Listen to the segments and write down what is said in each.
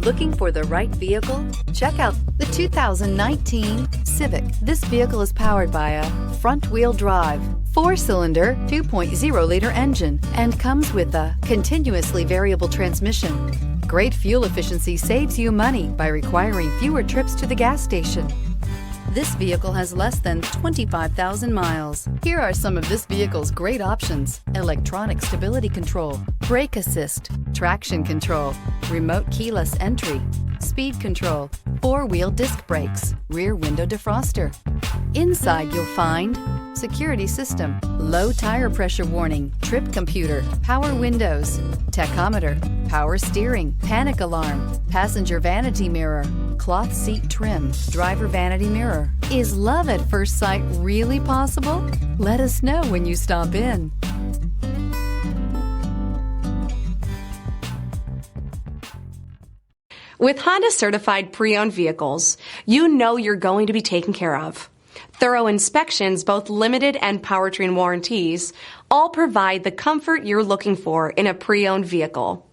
Looking for the right vehicle? Check out the 2019 Civic. This vehicle is powered by a front-wheel drive, 4-cylinder, 2.0-liter engine, and comes with a continuously variable transmission. Great fuel efficiency saves you money by requiring fewer trips to the gas station. This vehicle has less than 25,000 miles. Here are some of this vehicle's great options: electronic stability control, brake assist, traction control, remote keyless entry, speed control, 4-wheel disc brakes, rear window defroster. Inside you'll find security system, low tire pressure warning, trip computer, power windows, tachometer, power steering, panic alarm, passenger vanity mirror, cloth seat trim, driver vanity mirror. Is love at first sight really possible? Let us know when you stop in. With Honda certified pre-owned vehicles, you know you're going to be taken care of. Thorough inspections, both limited and powertrain warranties, all provide the comfort you're looking for in a pre-owned vehicle.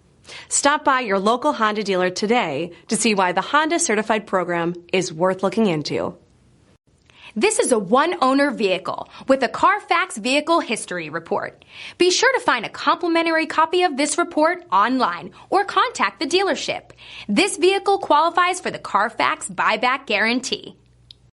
Stop by your local Honda dealer today to see why the Honda Certified program is worth looking into. This is a one-owner vehicle with a CARFAX Vehicle History Report. Be sure to find a complimentary copy of this report online or contact the dealership. This vehicle qualifies for the CARFAX Buyback Guarantee.